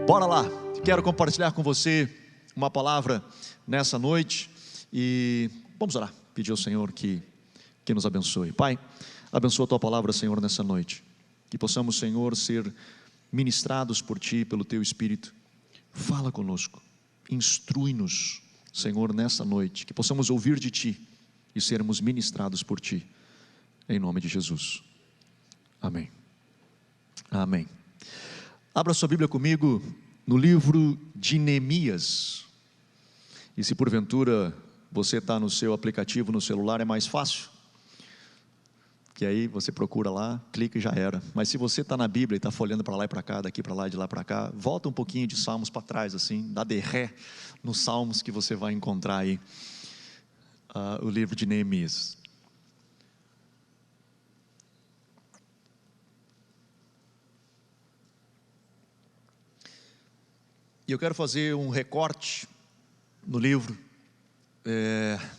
Bora lá, quero compartilhar com você uma palavra nessa noite e vamos orar, pedir ao Senhor que nos abençoe. Pai, abençoa a Tua palavra, Senhor, nessa noite, que possamos, Senhor, ser ministrados por Ti, pelo Teu Espírito. Fala conosco, instrui-nos, Senhor, nessa noite, que possamos ouvir de Ti e sermos ministrados por Ti, em nome de Jesus, amém. Amém. Abra sua Bíblia comigo no livro de Neemias, e se porventura você está no seu aplicativo no celular, é mais fácil, que aí você procura lá, clica e já era. Mas se você está na Bíblia e está folhando para lá e para cá, daqui para lá e de lá para cá, volta um pouquinho de Salmos para trás, assim, dá de ré nos Salmos que você vai encontrar aí, o livro de Neemias. E eu quero fazer um recorte no livro,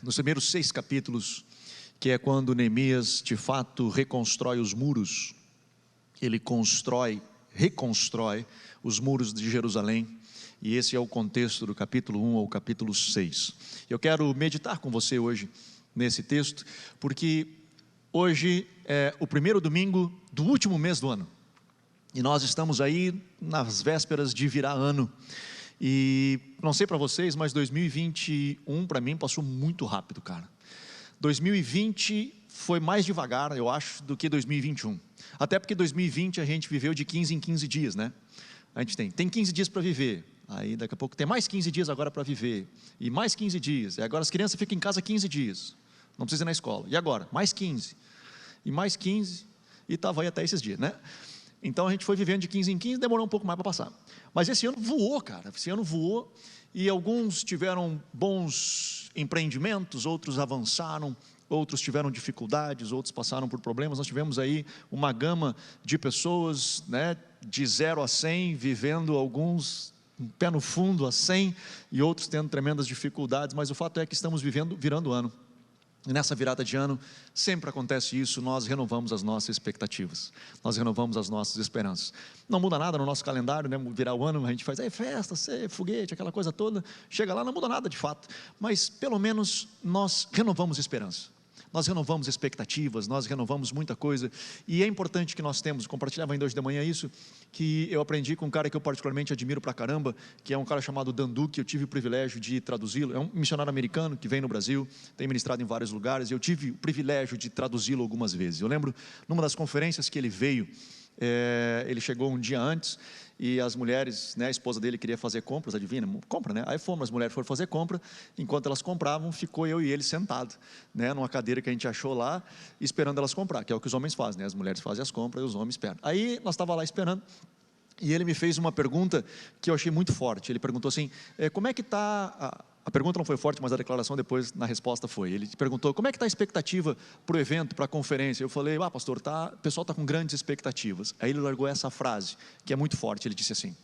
nos primeiros 6 capítulos, que é quando Neemias de fato reconstrói os muros. Ele reconstrói os muros de Jerusalém, e esse é o contexto do capítulo 1 ao capítulo 6. Eu quero meditar com você hoje nesse texto, porque hoje é o primeiro domingo do último mês do ano, e nós estamos aí nas vésperas de virar ano, e não sei para vocês, mas 2021 para mim passou muito rápido, cara. 2020 foi mais devagar, eu acho, do que 2021, até porque 2020 a gente viveu de 15 em 15 dias, né? A gente tem 15 dias para viver, aí daqui a pouco tem mais 15 dias agora para viver, e mais 15 dias, e agora as crianças ficam em casa 15 dias, não precisa ir na escola, e agora? Mais 15, e mais 15, e estava aí até esses dias, né? Então a gente foi vivendo de 15 em 15, demorou um pouco mais para passar. Mas esse ano voou, cara, esse ano voou, e alguns tiveram bons empreendimentos, outros avançaram, outros tiveram dificuldades, outros passaram por problemas. Nós tivemos aí uma gama de pessoas, né, de 0 a 100, vivendo alguns um pé no fundo a 100, e outros tendo tremendas dificuldades, mas o fato é que estamos virando ano. E nessa virada de ano, sempre acontece isso, nós renovamos as nossas expectativas, nós renovamos as nossas esperanças. Não muda nada no nosso calendário, né? Virar o ano, a gente faz festa, foguete, aquela coisa toda, chega lá, não muda nada de fato, mas pelo menos nós renovamos esperança, nós renovamos expectativas, nós renovamos muita coisa, e é importante que nós temos, compartilhava ainda hoje de manhã isso, que eu aprendi com um cara que eu particularmente admiro pra caramba, que é um cara chamado Dan Duque. Eu tive o privilégio de traduzi-lo, é um missionário americano que vem no Brasil, tem ministrado em vários lugares, e eu tive o privilégio de traduzi-lo algumas vezes. Eu lembro, numa das conferências que ele veio, ele chegou um dia antes, e as mulheres, né, a esposa dele queria fazer compras, adivinha, compra, né? Aí as mulheres foram fazer compra, enquanto elas compravam, ficou eu e ele sentado, né, numa cadeira que a gente achou lá, esperando elas comprar, que é o que os homens fazem, né? As mulheres fazem as compras e os homens esperam. Aí nós estávamos lá esperando, e ele me fez uma pergunta que eu achei muito forte. Ele perguntou assim, como é que está... A pergunta não foi forte, mas a declaração depois, na resposta foi, ele perguntou, como é que está a expectativa para o evento, para a conferência? Eu falei, pastor, o pessoal está com grandes expectativas. Aí ele largou essa frase, que é muito forte. Ele disse assim,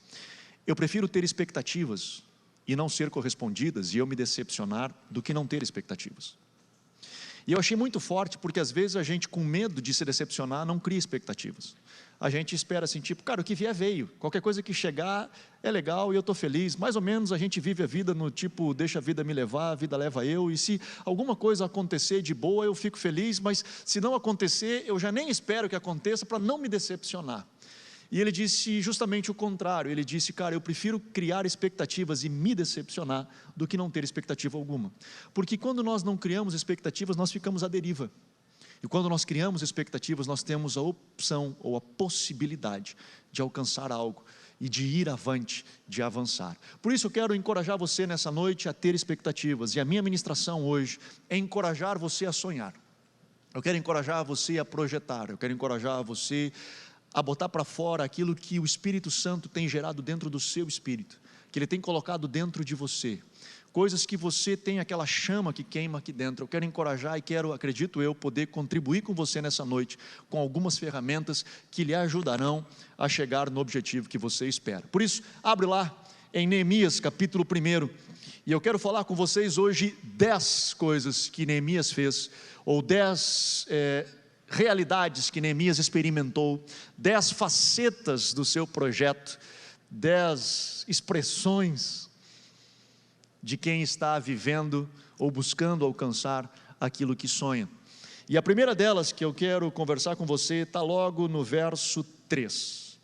eu prefiro ter expectativas e não ser correspondidas, e eu me decepcionar, do que não ter expectativas. E eu achei muito forte, porque às vezes a gente, com medo de se decepcionar, não cria expectativas. A gente espera assim, tipo, cara, o que vier veio, qualquer coisa que chegar é legal e eu estou feliz. Mais ou menos a gente vive a vida no tipo, deixa a vida me levar, a vida leva eu, e se alguma coisa acontecer de boa, eu fico feliz, mas se não acontecer, eu já nem espero que aconteça para não me decepcionar. E ele disse justamente o contrário. Ele disse, cara, eu prefiro criar expectativas e me decepcionar do que não ter expectativa alguma, porque quando nós não criamos expectativas, nós ficamos à deriva, e quando nós criamos expectativas, nós temos a opção ou a possibilidade de alcançar algo e de ir avante, de avançar. Por isso eu quero encorajar você nessa noite a ter expectativas, e a minha ministração hoje é encorajar você a sonhar. Eu quero encorajar você a projetar, eu quero encorajar você a botar para fora aquilo que o Espírito Santo tem gerado dentro do seu espírito, que Ele tem colocado dentro de você, coisas que você tem aquela chama que queima aqui dentro. Eu quero encorajar e quero, acredito eu, poder contribuir com você nessa noite, com algumas ferramentas que lhe ajudarão a chegar no objetivo que você espera. Por isso, abre lá em Neemias capítulo 1, e eu quero falar com vocês hoje 10 coisas que Neemias fez, ou 10 realidades que Neemias experimentou, 10 facetas do seu projeto, 10 expressões de quem está vivendo ou buscando alcançar aquilo que sonha. E a primeira delas que eu quero conversar com você está logo no verso 3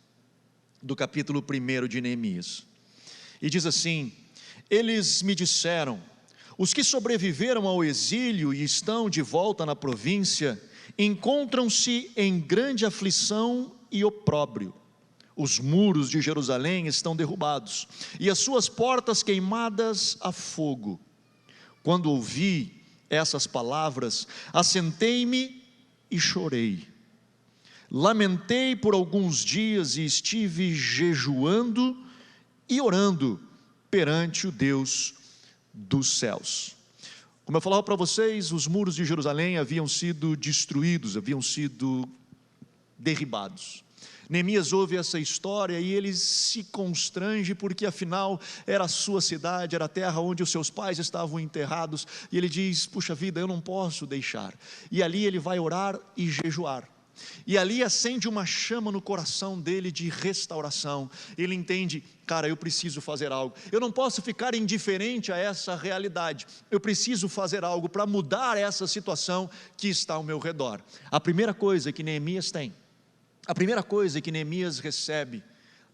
do capítulo 1 de Neemias. E diz assim: eles me disseram, os que sobreviveram ao exílio e estão de volta na província, encontram-se em grande aflição e opróbrio. Os muros de Jerusalém estão derrubados, e as suas portas queimadas a fogo. Quando ouvi essas palavras, assentei-me e chorei. Lamentei por alguns dias e estive jejuando e orando perante o Deus dos céus. Como eu falava para vocês, os muros de Jerusalém haviam sido destruídos, haviam sido derribados. Neemias ouve essa história e ele se constrange, porque afinal era a sua cidade, era a terra onde os seus pais estavam enterrados, e ele diz: puxa vida, eu não posso deixar. E ali ele vai orar e jejuar, e ali acende uma chama no coração dele de restauração. Ele entende: cara, eu preciso fazer algo, eu não posso ficar indiferente a essa realidade, eu preciso fazer algo para mudar essa situação que está ao meu redor. A primeira coisa que Neemias tem, a primeira coisa que Neemias recebe,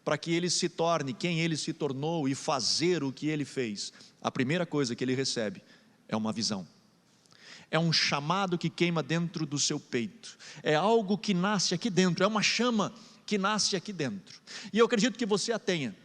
para que ele se torne quem ele se tornou e fazer o que ele fez, a primeira coisa que ele recebe é uma visão. É um chamado que queima dentro do seu peito, é algo que nasce aqui dentro, é uma chama que nasce aqui dentro, e eu acredito que você a tenha.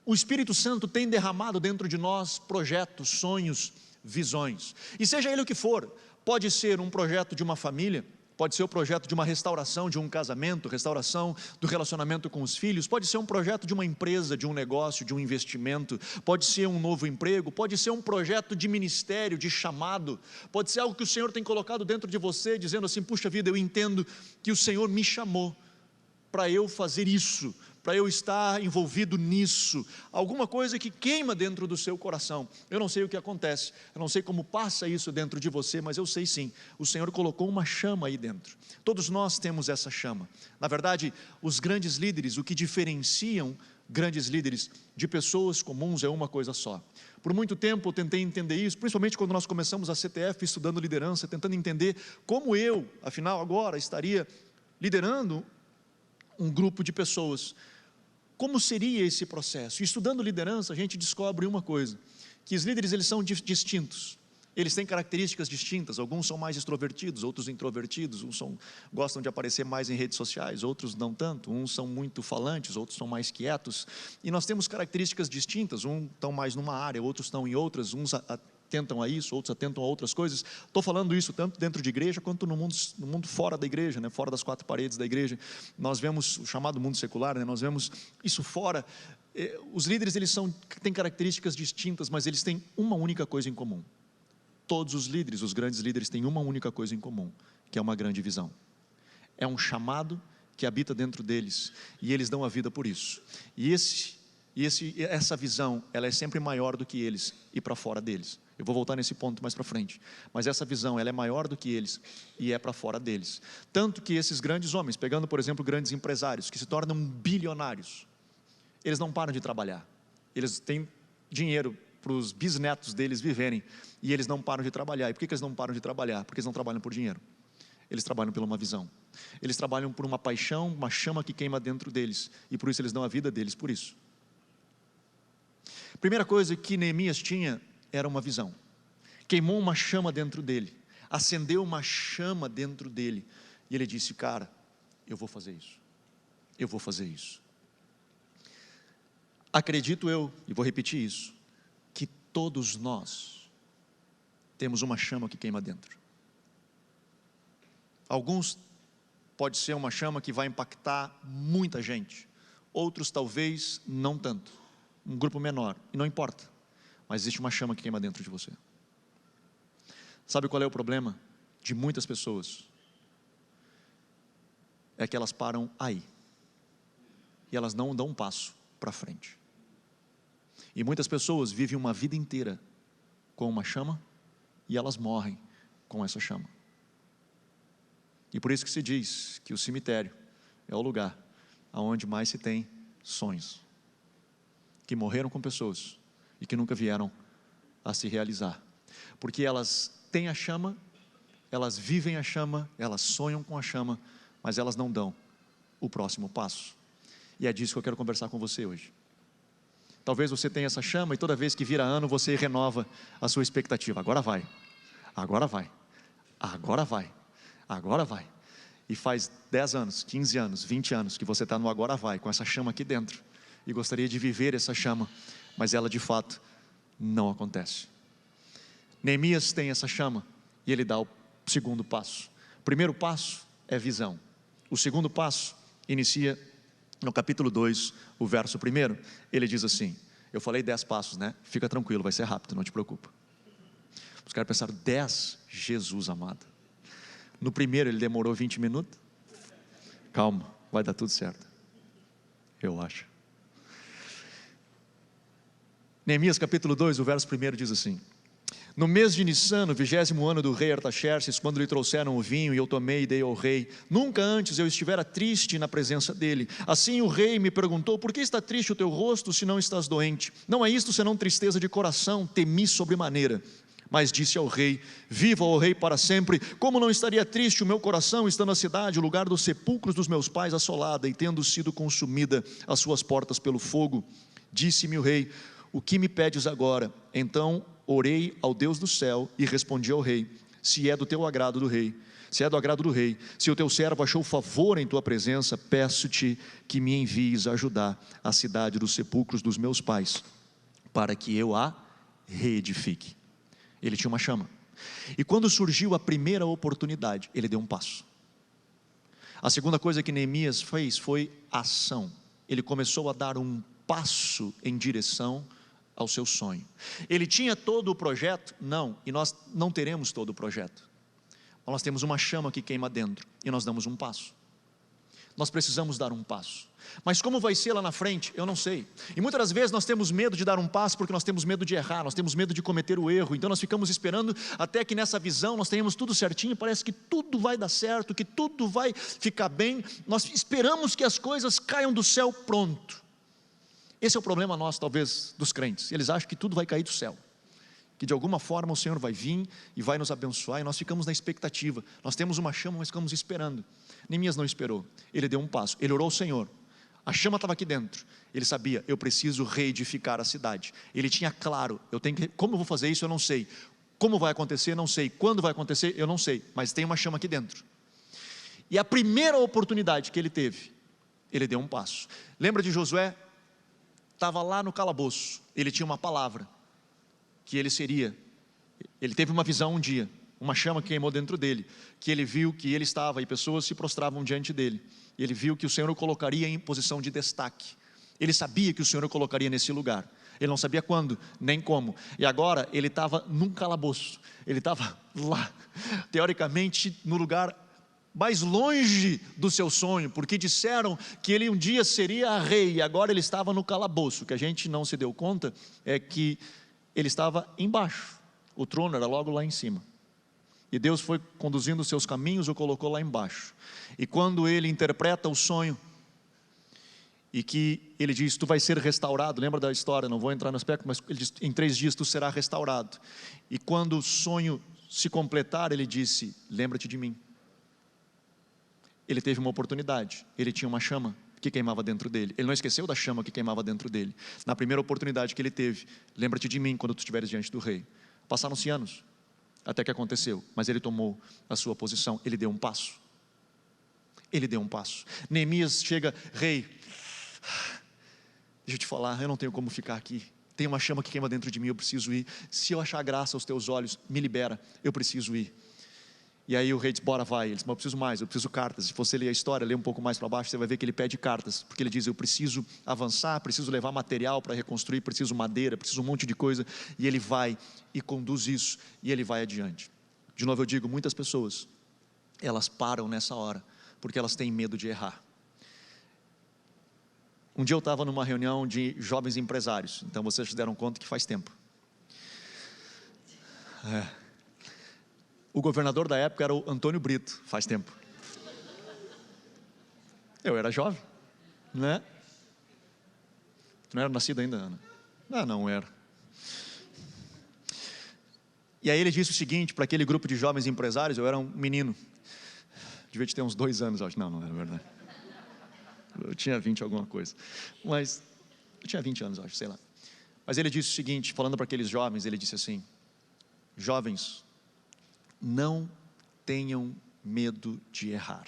O Espírito Santo tem derramado dentro de nós projetos, sonhos, visões, e seja ele o que for, pode ser um projeto de uma família, pode ser o projeto de uma restauração de um casamento, restauração do relacionamento com os filhos, pode ser um projeto de uma empresa, de um negócio, de um investimento, pode ser um novo emprego, pode ser um projeto de ministério, de chamado, pode ser algo que o Senhor tem colocado dentro de você, dizendo assim: puxa vida, eu entendo que o Senhor me chamou para eu fazer isso, para eu estar envolvido nisso, alguma coisa que queima dentro do seu coração. Eu não sei o que acontece, eu não sei como passa isso dentro de você, mas eu sei sim, o Senhor colocou uma chama aí dentro. Todos nós temos essa chama. Na verdade, os grandes líderes, o que diferenciam grandes líderes de pessoas comuns é uma coisa só. Por muito tempo eu tentei entender isso, principalmente quando nós começamos a CTF estudando liderança, tentando entender como eu, afinal agora, estaria liderando um grupo de pessoas. Como seria esse processo? Estudando liderança, a gente descobre uma coisa, que os líderes eles são distintos, eles têm características distintas, alguns são mais extrovertidos, outros introvertidos, uns gostam de aparecer mais em redes sociais, outros não tanto, uns são muito falantes, outros são mais quietos, e nós temos características distintas, uns estão mais numa área, outros estão em outras, uns atentam a isso, outros atentam a outras coisas. Estou falando isso tanto dentro de igreja, quanto no mundo fora da igreja, né? Fora das quatro paredes da igreja, nós vemos o chamado mundo secular, né? Nós vemos isso fora. Os líderes eles têm características distintas, mas eles têm uma única coisa em comum. Todos os líderes, os grandes líderes têm uma única coisa em comum, que é uma grande visão, é um chamado que habita dentro deles, e eles dão a vida por isso, e essa visão, ela é sempre maior do que eles e para fora deles. Eu vou voltar nesse ponto mais para frente, mas essa visão, ela é maior do que eles e é para fora deles. Tanto que esses grandes homens, pegando por exemplo grandes empresários, que se tornam bilionários, eles não param de trabalhar, eles têm dinheiro para os bisnetos deles viverem, e eles não param de trabalhar. E por que eles não param de trabalhar? Porque eles não trabalham por dinheiro, eles trabalham por uma visão, eles trabalham por uma paixão, uma chama que queima dentro deles, e por isso eles dão a vida deles por isso. Primeira coisa que Neemias tinha era uma visão, queimou uma chama dentro dele, acendeu uma chama dentro dele, e ele disse: cara, eu vou fazer isso, eu vou fazer isso. Acredito eu, e vou repetir isso, que todos nós temos uma chama que queima dentro. Alguns pode ser uma chama que vai impactar muita gente, outros talvez não tanto, um grupo menor, e não importa, mas existe uma chama que queima dentro de você. Sabe qual é o problema de muitas pessoas? É que elas param aí, e elas não dão um passo para frente. E muitas pessoas vivem uma vida inteira com uma chama, e elas morrem com essa chama. E por isso que se diz que o cemitério é o lugar onde mais se tem sonhos. que morreram com pessoas e que nunca vieram a se realizar, porque elas têm a chama, elas vivem a chama, elas sonham com a chama, mas elas não dão o próximo passo. E é disso que eu quero conversar com você hoje. Talvez você tenha essa chama e toda vez que vira ano você renova a sua expectativa. Agora vai, agora vai, agora vai, agora vai. E faz 10 anos, 15 anos, 20 anos que você está no agora vai, com essa chama aqui dentro, e gostaria de viver essa chama, mas ela de fato não acontece. Neemias tem essa chama e ele dá o segundo passo. O primeiro passo é visão. O segundo passo inicia no capítulo 2, o verso 1, ele diz assim, eu falei 10 passos, né? Fica tranquilo, vai ser rápido, não te preocupa. Os caras pensaram, 10, Jesus amado. No primeiro ele demorou 20 minutos. Calma, vai dar tudo certo, eu acho. Neemias capítulo 2, o verso 1 diz assim, no mês de Nissan, no 20º ano do rei Artaxerxes, quando lhe trouxeram o vinho e eu tomei e dei ao rei, nunca antes eu estivera triste na presença dele. Assim o rei me perguntou, por que está triste o teu rosto se não estás doente? Não é isto senão tristeza de coração, temi sobremaneira. Mas disse ao rei, viva o rei para sempre, como não estaria triste o meu coração, estando a cidade, o lugar dos sepulcros dos meus pais assolada, e tendo sido consumida as suas portas pelo fogo? Disse-me o rei, o que me pedes agora? Então orei ao Deus do céu e respondi ao rei, se é do teu agrado do rei, se é do agrado do rei, se o teu servo achou favor em tua presença, peço-te que me envies a ajudar a cidade dos sepulcros dos meus pais, para que eu a reedifique. Ele tinha uma chama, e quando surgiu a primeira oportunidade, ele deu um passo. A segunda coisa que Neemias fez foi ação. Ele começou a dar um passo em direção ao seu sonho. Ele tinha todo o projeto? Não, e nós não teremos todo o projeto. Nós temos uma chama que queima dentro, e nós damos um passo. Nós precisamos dar um passo, mas como vai ser lá na frente, eu não sei. E muitas das vezes nós temos medo de dar um passo, porque nós temos medo de errar, nós temos medo de cometer o erro. Então nós ficamos esperando até que nessa visão nós tenhamos tudo certinho, parece que tudo vai dar certo, que tudo vai ficar bem. Nós esperamos que as coisas caiam do céu pronto. Esse é o problema nosso, talvez, dos crentes. Eles acham que tudo vai cair do céu, que de alguma forma o Senhor vai vir e vai nos abençoar, e nós ficamos na expectativa. Nós temos uma chama, mas ficamos esperando. Neemias não esperou, ele deu um passo, ele orou ao Senhor. A chama estava aqui dentro, ele sabia, eu preciso reedificar a cidade. Ele tinha claro, como eu vou fazer isso eu não sei, como vai acontecer não sei, quando vai acontecer eu não sei, mas tem uma chama aqui dentro. E a primeira oportunidade que ele teve, ele deu um passo. Lembra de Josué? Estava lá no calabouço, ele tinha uma palavra, que ele teve uma visão um dia, uma chama que queimou dentro dele, que ele viu que ele estava, e pessoas se prostravam diante dele, ele viu que o Senhor o colocaria em posição de destaque, ele sabia que o Senhor o colocaria nesse lugar, ele não sabia quando, nem como, e agora ele estava num calabouço, ele estava lá, teoricamente no lugar mais longe do seu sonho, porque disseram que ele um dia seria rei, e agora ele estava no calabouço. O que a gente não se deu conta é que ele estava embaixo, o trono era logo lá em cima, e Deus foi conduzindo os seus caminhos, o colocou lá embaixo. E quando ele interpreta o sonho, e que ele diz, tu vais ser restaurado, lembra da história, não vou entrar no aspecto, mas ele diz, em 3 dias tu serás restaurado. E quando o sonho se completar, ele disse, lembra-te de mim. Ele teve uma oportunidade, ele tinha uma chama que queimava dentro dele, ele não esqueceu da chama que queimava dentro dele. Na primeira oportunidade que ele teve, lembra-te de mim quando tu estiveres diante do rei. Passaram-se anos, até que aconteceu, mas ele tomou a sua posição, ele deu um passo. Ele deu um passo. Neemias chega, rei, deixa eu te falar, eu não tenho como ficar aqui, tem uma chama que queima dentro de mim, eu preciso ir. Se eu achar graça aos teus olhos, me libera, eu preciso ir. E aí o rei diz, bora vai, ele diz, mas eu preciso mais, eu preciso cartas. Se você ler a história, ler um pouco mais para baixo, você vai ver que ele pede cartas, porque ele diz, eu preciso avançar, preciso levar material para reconstruir, preciso madeira, preciso um monte de coisa. E ele vai e conduz isso, e ele vai adiante. De novo eu digo, muitas pessoas, elas param nessa hora, porque elas têm medo de errar. Um dia eu estava numa reunião de jovens empresários, então vocês se deram conta que faz tempo. O governador da época era o Antônio Brito, faz tempo. Eu era jovem, né? Tu não era nascida ainda, Ana? Não era. E aí ele disse o seguinte para aquele grupo de jovens empresários, eu era um menino, devia ter uns 2 anos, acho. Não era verdade. Eu tinha 20 alguma coisa, mas eu tinha 20 anos, acho, sei lá. Mas ele disse o seguinte, falando para aqueles jovens, ele disse assim: jovens, não tenham medo de errar,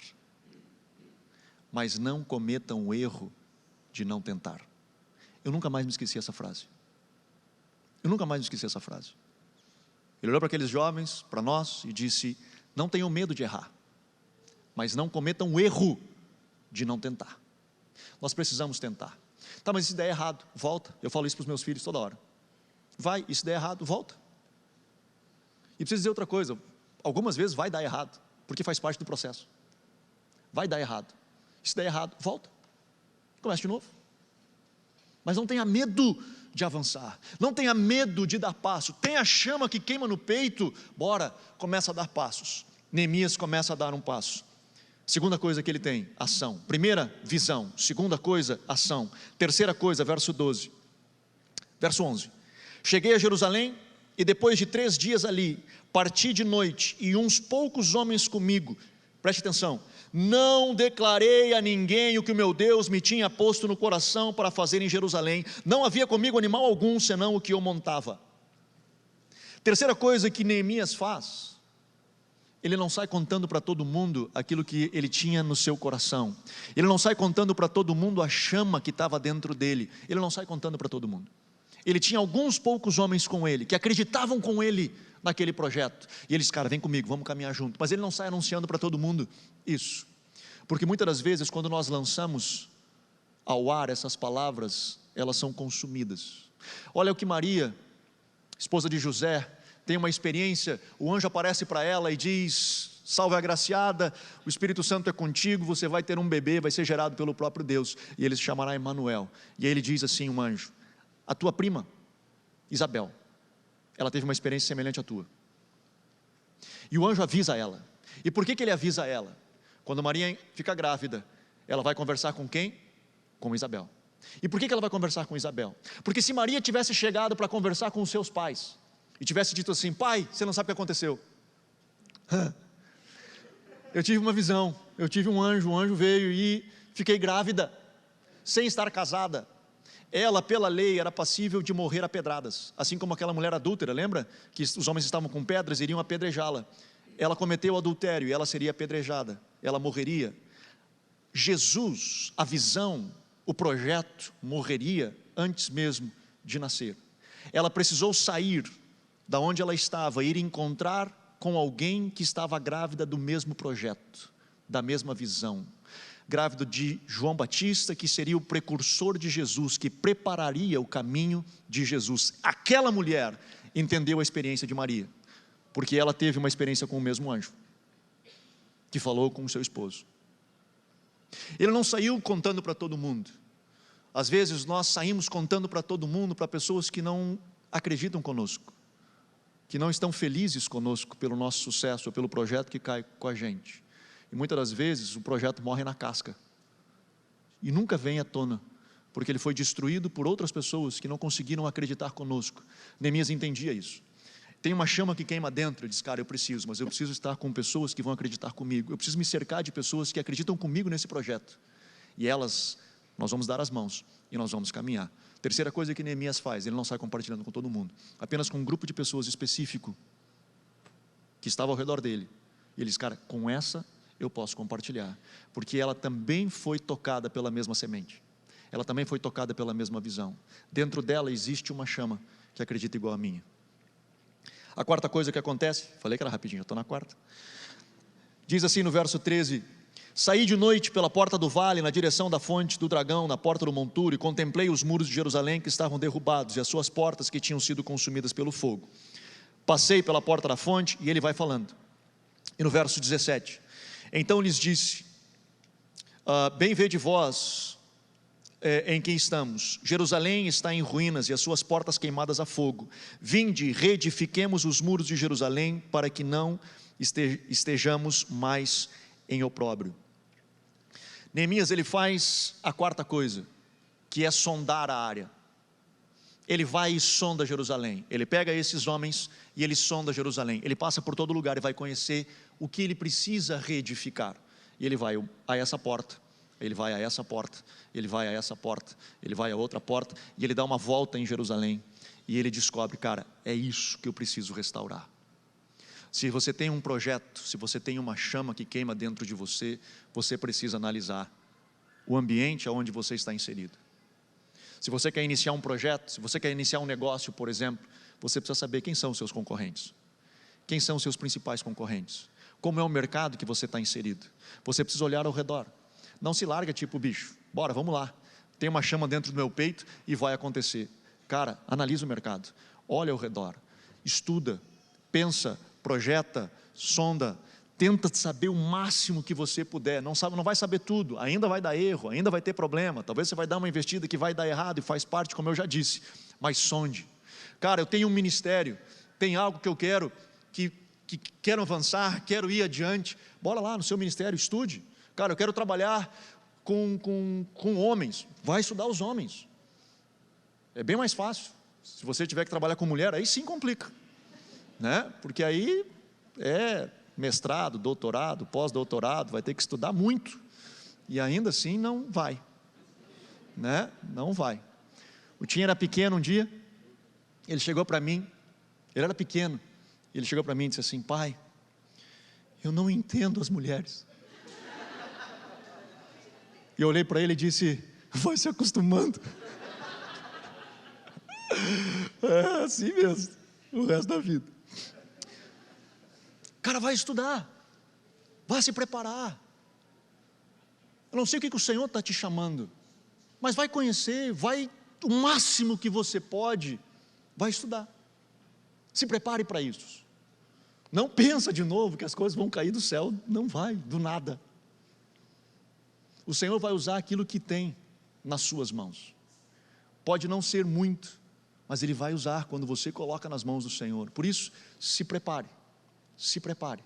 mas não cometam o erro de não tentar. Eu nunca mais me esqueci essa frase. Ele olhou para aqueles jovens, para nós, e disse: não tenham medo de errar, mas não cometam o erro de não tentar. Nós precisamos tentar. Tá, mas se der errado, volta. Eu falo isso para os meus filhos toda hora. Vai, e se der errado, volta. E preciso dizer outra coisa, algumas vezes vai dar errado, porque faz parte do processo. Vai dar errado. Se der errado, volta. Comece de novo. Mas não tenha medo de avançar, não tenha medo de dar passo, tenha a chama que queima no peito, bora, começa a dar passos. Neemias começa a dar um passo. Segunda coisa que ele tem, ação. Primeira, visão. Segunda coisa, ação. Terceira coisa, verso 12. Verso 11. Cheguei a Jerusalém e depois de 3 dias ali, parti de noite e uns poucos homens comigo. Preste atenção. Não declarei a ninguém o que o meu Deus me tinha posto no coração para fazer em Jerusalém. Não havia comigo animal algum, senão o que eu montava. Terceira coisa que Neemias faz, ele não sai contando para todo mundo aquilo que ele tinha no seu coração. Ele não sai contando para todo mundo a chama que estava dentro dele. Ele não sai contando para todo mundo. Ele tinha alguns poucos homens com ele, que acreditavam com ele naquele projeto. E eles, cara, vem comigo, vamos caminhar junto. Mas ele não sai anunciando para todo mundo isso. Porque muitas das vezes, quando nós lançamos ao ar essas palavras, elas são consumidas. Olha o que Maria, esposa de José, tem uma experiência, o anjo aparece para ela e diz: salve agraciada, o Espírito Santo é contigo, você vai ter um bebê, vai ser gerado pelo próprio Deus, e ele se chamará Emanuel. E aí ele diz assim, um anjo: a tua prima, Isabel, ela teve uma experiência semelhante à tua. E o anjo avisa ela. E por que ele avisa ela? Quando Maria fica grávida, ela vai conversar com quem? Com Isabel. E por que ela vai conversar com Isabel? Porque se Maria tivesse chegado para conversar com os seus pais, e tivesse dito assim: pai, você não sabe o que aconteceu. Eu tive uma visão, eu tive um anjo veio e fiquei grávida, sem estar casada. Ela, pela lei, era passível de morrer a pedradas, assim como aquela mulher adúltera, lembra? Que os homens estavam com pedras e iriam apedrejá-la. Ela cometeu adultério e ela seria apedrejada, ela morreria. Jesus, a visão, o projeto, morreria antes mesmo de nascer. Ela precisou sair da onde ela estava, ir encontrar com alguém que estava grávida do mesmo projeto, da mesma visão. Grávida de João Batista, que seria o precursor de Jesus, que prepararia o caminho de Jesus. Aquela mulher entendeu a experiência de Maria, porque ela teve uma experiência com o mesmo anjo, que falou com o seu esposo. Ele não saiu contando para todo mundo. Às vezes nós saímos contando para todo mundo, para pessoas que não acreditam conosco, que não estão felizes conosco pelo nosso sucesso, ou pelo projeto que cai com a gente. E muitas das vezes o projeto morre na casca, e nunca vem à tona, porque ele foi destruído por outras pessoas que não conseguiram acreditar conosco. Neemias entendia isso. Tem uma chama que queima dentro, ele diz: cara, mas eu preciso estar com pessoas que vão acreditar comigo, eu preciso me cercar de pessoas que acreditam comigo nesse projeto, e elas, nós vamos dar as mãos, e nós vamos caminhar. Terceira coisa que Neemias faz, ele não sai compartilhando com todo mundo, apenas com um grupo de pessoas específico, que estava ao redor dele, e ele diz: cara, com essa eu posso compartilhar, porque ela também foi tocada pela mesma semente, ela também foi tocada pela mesma visão, dentro dela existe uma chama, que acredita igual a minha. A quarta coisa que acontece, falei que era rapidinho, eu estou na quarta, diz assim no verso 13: saí de noite pela porta do vale, na direção da fonte do dragão, na porta do monturo, e contemplei os muros de Jerusalém que estavam derrubados, e as suas portas que tinham sido consumidas pelo fogo. Passei pela porta da fonte, e ele vai falando, e no verso 17, então lhes disse: bem vede vós em que estamos, Jerusalém está em ruínas e as suas portas queimadas a fogo. Vinde, reedifiquemos os muros de Jerusalém, para que não estejamos mais em opróbrio. Neemias, ele faz a quarta coisa, que é sondar a área. Ele vai e sonda Jerusalém. Ele pega esses homens e ele sonda Jerusalém. Ele passa por todo lugar e vai conhecer o que ele precisa reedificar. E ele vai a essa porta, ele vai a essa porta, ele vai a essa porta, ele vai a outra porta, e ele dá uma volta em Jerusalém. E ele descobre, cara, é isso que eu preciso restaurar. Se você tem um projeto, se você tem uma chama que queima dentro de você, você precisa analisar o ambiente onde você está inserido. Se você quer iniciar um projeto, se você quer iniciar um negócio, por exemplo, você precisa saber quem são os seus concorrentes. Quem são os seus principais concorrentes? Como é o mercado que você está inserido? Você precisa olhar ao redor. Não se larga tipo bicho. Bora, vamos lá. Tem uma chama dentro do meu peito e vai acontecer. Cara, analisa o mercado. Olha ao redor. Estuda, pensa, projeta, sonda. Tenta saber o máximo que você puder. Não vai saber tudo, ainda vai dar erro, ainda vai ter problema. Talvez você vai dar uma investida que vai dar errado e faz parte, como eu já disse. Mas sonde. Cara, eu tenho um ministério, tem algo que eu quero, que quero avançar, quero ir adiante. Bora lá no seu ministério, estude. Cara, eu quero trabalhar com homens. Vai estudar os homens. É bem mais fácil. Se você tiver que trabalhar com mulher, aí sim complica, né? Porque aí é mestrado, doutorado, pós-doutorado, vai ter que estudar muito, e ainda assim não vai, né? Não vai. O Tim era pequeno um dia, ele chegou para mim, ele era pequeno, ele chegou para mim e disse assim: pai, eu não entendo as mulheres. E eu olhei para ele e disse: vai se acostumando. É assim mesmo, o resto da vida. Cara, vai estudar, vai se preparar. Eu não sei o que o Senhor está te chamando, mas vai conhecer, vai o máximo que você pode, vai estudar. Se prepare para isso. Não pensa de novo que as coisas vão cair do céu, não vai, do nada. O Senhor vai usar aquilo que tem nas suas mãos. Pode não ser muito, mas Ele vai usar quando você coloca nas mãos do Senhor. Por isso, se prepare. Se prepare,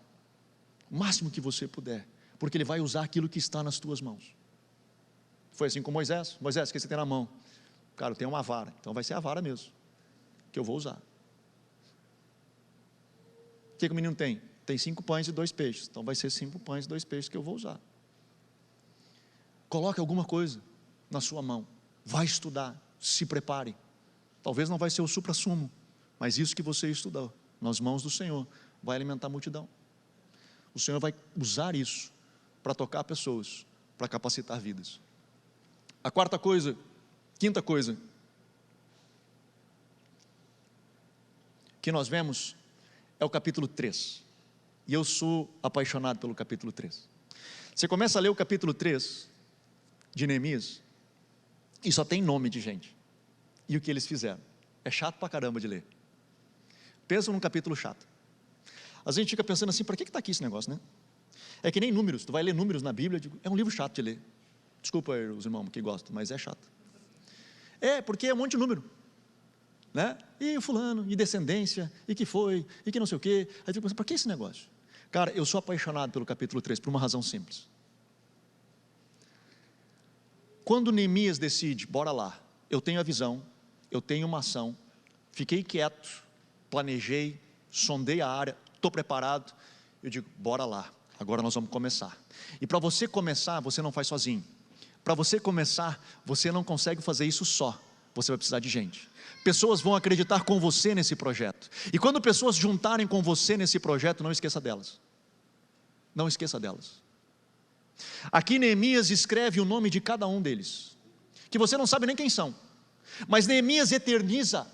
o máximo que você puder, porque Ele vai usar aquilo que está nas tuas mãos. Foi assim com Moisés. Moisés, o que você tem na mão? Cara, eu tenho uma vara, então vai ser a vara mesmo, que eu vou usar. O que o menino tem? Tem 5 pães e 2 peixes, então vai ser 5 pães e 2 peixes que eu vou usar. Coloque alguma coisa na sua mão, vai estudar, se prepare. Talvez não vai ser o supra-sumo, mas isso que você estudou, nas mãos do Senhor, vai alimentar a multidão. O Senhor vai usar isso para tocar pessoas, para capacitar vidas. A quinta coisa que nós vemos é o capítulo 3. E eu sou apaixonado pelo capítulo 3. Você começa a ler o capítulo 3 de Neemias e só tem nome de gente. E o que eles fizeram? É chato pra caramba de ler. Pensa num capítulo chato. A gente fica pensando assim, para que está aqui esse negócio, né? É que nem Números, tu vai ler Números na Bíblia, é um livro chato de ler. Desculpa os irmãos que gostam, mas é chato. É, porque é um monte de número, né? E o fulano, e descendência, e que foi, e que não sei o quê. Aí tu fica pensando, para que esse negócio? Cara, eu sou apaixonado pelo capítulo 3, por uma razão simples. Quando Neemias decide, bora lá, eu tenho a visão, eu tenho uma ação, fiquei quieto, planejei, sondei a área, estou preparado, eu digo, bora lá, agora nós vamos começar. E para você começar, você não faz sozinho. Para você começar, você não consegue fazer isso só, você vai precisar de gente. Pessoas vão acreditar com você nesse projeto. E quando pessoas juntarem com você nesse projeto, não esqueça delas. Não esqueça delas. Aqui Neemias escreve o nome de cada um deles, que você não sabe nem quem são. Mas Neemias eterniza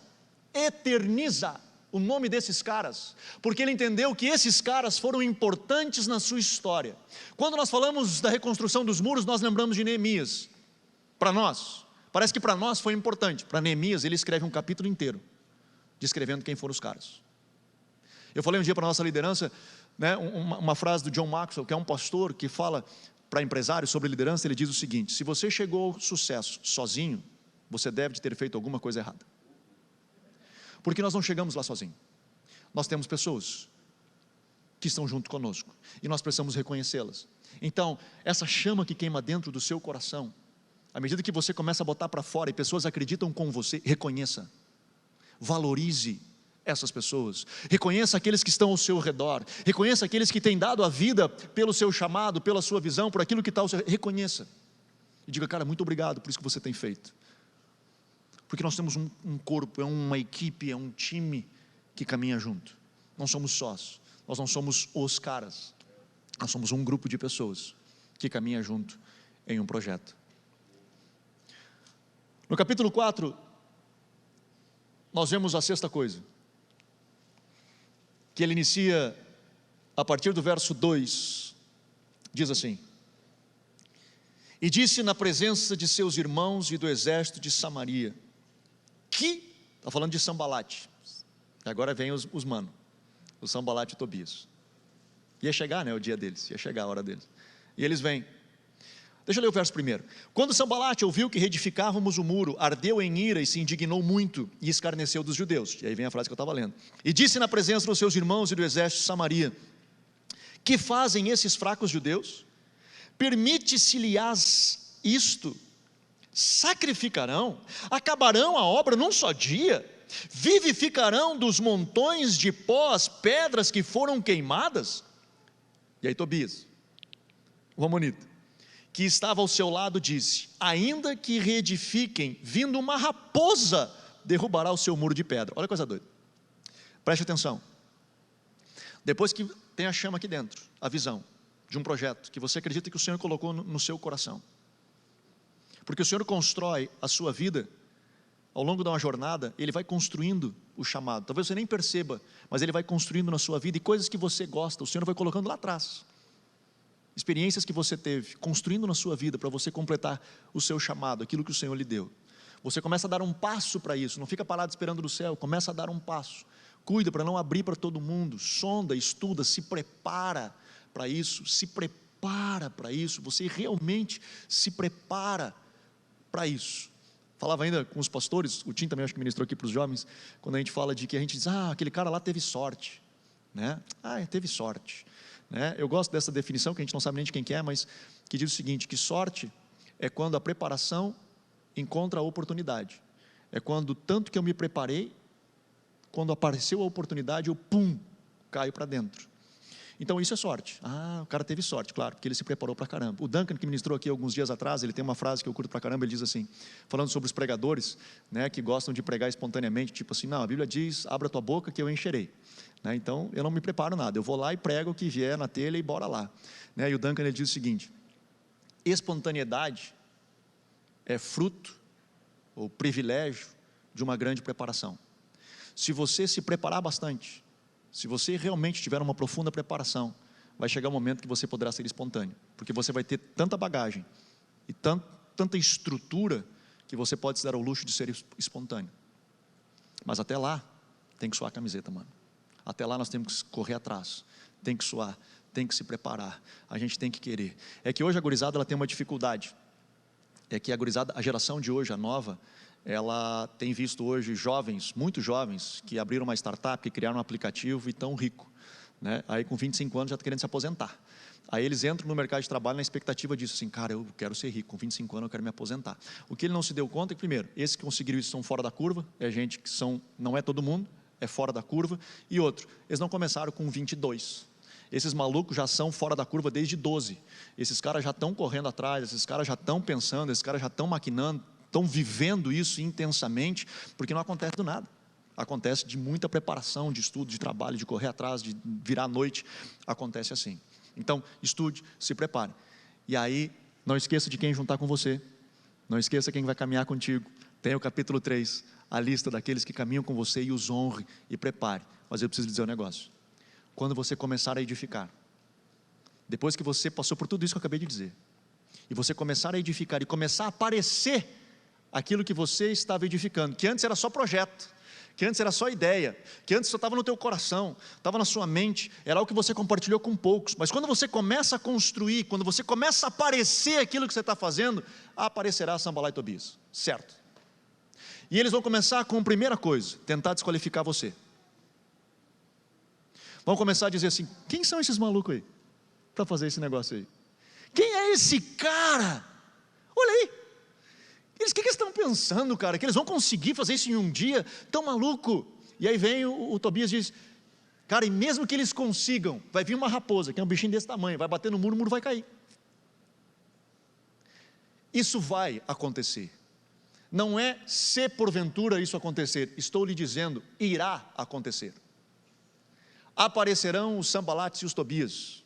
o nome desses caras, porque ele entendeu que esses caras foram importantes na sua história. Quando nós falamos da reconstrução dos muros, nós lembramos de Neemias. Para nós, parece que para nós foi importante. Para Neemias, ele escreve um capítulo inteiro, descrevendo quem foram os caras. Eu falei um dia para a nossa liderança, né, uma frase do John Maxwell, que é um pastor que fala para empresários sobre liderança. Ele diz o seguinte: se você chegou ao sucesso sozinho, você deve ter feito alguma coisa errada. Porque nós não chegamos lá sozinhos. Nós temos pessoas que estão junto conosco, e nós precisamos reconhecê-las. Então, essa chama que queima dentro do seu coração, À medida que você começa a botar para fora e pessoas acreditam com você, reconheça, valorize essas pessoas, reconheça aqueles que estão ao seu redor, reconheça aqueles que têm dado a vida pelo seu chamado, pela sua visão, por aquilo que está ao seu redor, reconheça, e diga: cara, muito obrigado por isso que você tem feito, porque nós temos um corpo, é uma equipe, é um time que caminha junto, não somos sós, nós não somos os caras, nós somos um grupo de pessoas que caminha junto em um projeto. No capítulo 4, nós vemos a sexta coisa, que ele inicia a partir do verso 2, diz assim: e disse na presença de seus irmãos e do exército de Samaria, que, está falando de Sambalate, agora vem os mano, o Sambalate e Tobias, ia chegar, né, o dia deles, ia chegar a hora deles, e eles vêm. Deixa eu ler o verso primeiro. Quando Sambalate ouviu que reedificávamos o muro, ardeu em ira e se indignou muito e escarneceu dos judeus. E aí vem a frase que eu estava lendo. E disse na presença dos seus irmãos e do exército de Samaria: que fazem esses fracos judeus? Permite-se-lhes isto? Sacrificarão? Acabarão a obra num só dia? Vivificarão dos montões de pó as pedras que foram queimadas? E aí Tobias, o amonita, que estava ao seu lado, disse: ainda que reedifiquem, vindo uma raposa, derrubará o seu muro de pedra. Olha que coisa doida, preste atenção. Depois que tem a chama aqui dentro, a visão de um projeto que você acredita que o Senhor colocou no seu coração, porque o Senhor constrói a sua vida ao longo de uma jornada, Ele vai construindo o chamado, talvez você nem perceba, mas Ele vai construindo na sua vida, e coisas que você gosta, o Senhor vai colocando lá atrás, experiências que você teve, construindo na sua vida, para você completar o seu chamado, aquilo que o Senhor lhe deu. Você começa a dar um passo para isso, não fica parado esperando do céu, começa a dar um passo, cuida para não abrir para todo mundo, sonda, estuda, se prepara para isso, você realmente se prepara para isso. Falava ainda com os pastores, o Tim também acho que ministrou aqui para os jovens, quando a gente fala de que a gente diz: aquele cara lá teve sorte, né? Teve sorte. Eu gosto dessa definição, que a gente não sabe nem de quem que é, mas que diz o seguinte: que sorte é quando a preparação encontra a oportunidade, é quando tanto que eu me preparei, quando apareceu a oportunidade, eu caio para dentro. Então isso é sorte. O cara teve sorte, claro, porque ele se preparou para caramba. O Duncan, que ministrou aqui alguns dias atrás, ele tem uma frase que eu curto para caramba, ele diz assim, falando sobre os pregadores, que gostam de pregar espontaneamente, tipo assim: não, a Bíblia diz: abra a tua boca que eu encherei. Então eu não me preparo nada, eu vou lá e prego o que vier na telha e bora lá. E o Duncan, ele diz o seguinte: espontaneidade é fruto ou privilégio de uma grande preparação. Se você se preparar bastante, se você realmente tiver uma profunda preparação, vai chegar um momento que você poderá ser espontâneo, porque você vai ter tanta bagagem e tanta estrutura que você pode se dar ao luxo de ser espontâneo. Mas até lá tem que suar a camiseta, mano. Até lá nós temos que correr atrás, tem que suar, tem que se preparar, a gente tem que querer. É que hoje a gurizada ela tem uma dificuldade, é que a gurizada, a geração de hoje, a nova, ela tem visto hoje jovens, muitos jovens, que abriram uma startup, que criaram um aplicativo e estão ricos, aí com 25 anos já está querendo se aposentar. Aí eles entram no mercado de trabalho na expectativa disso, assim: cara, eu quero ser rico, com 25 anos eu quero me aposentar. O que ele não se deu conta é que, primeiro, esses que conseguiram isso são fora da curva, é gente que não é todo mundo, é fora da curva, e outro, eles não começaram com 22, esses malucos já são fora da curva desde 12, esses caras já estão correndo atrás, esses caras já estão pensando, esses caras já estão maquinando, estão vivendo isso intensamente, porque não acontece do nada, acontece de muita preparação, de estudo, de trabalho, de correr atrás, de virar à noite, acontece assim. Então, estude, se prepare, e aí, não esqueça de quem juntar com você, não esqueça quem vai caminhar contigo. Tem o capítulo 3, a lista daqueles que caminham com você, e os honre e prepare. Mas eu preciso dizer um negócio: quando você começar a edificar, depois que você passou por tudo isso que eu acabei de dizer, e você começar a edificar, e começar a aparecer aquilo que você estava edificando, que antes era só projeto, que antes era só ideia, que antes só estava no teu coração, estava na sua mente, era algo que você compartilhou com poucos, mas quando você começa a construir, quando você começa a aparecer aquilo que você está fazendo, aparecerá Sambalate e Tobias, certo? E eles vão começar com a primeira coisa: tentar desqualificar você. Vão começar a dizer assim: quem são esses malucos aí, para fazer esse negócio aí? Quem é esse cara? Olha aí, pensando, cara, que eles vão conseguir fazer isso em um dia? Tão maluco. E aí vem o Tobias e diz, cara, e mesmo que eles consigam, vai vir uma raposa, que é um bichinho desse tamanho, vai bater no muro, o muro vai cair. Isso vai acontecer. Não é se porventura isso acontecer, estou lhe dizendo, irá acontecer. Aparecerão os Sanbalates e os Tobias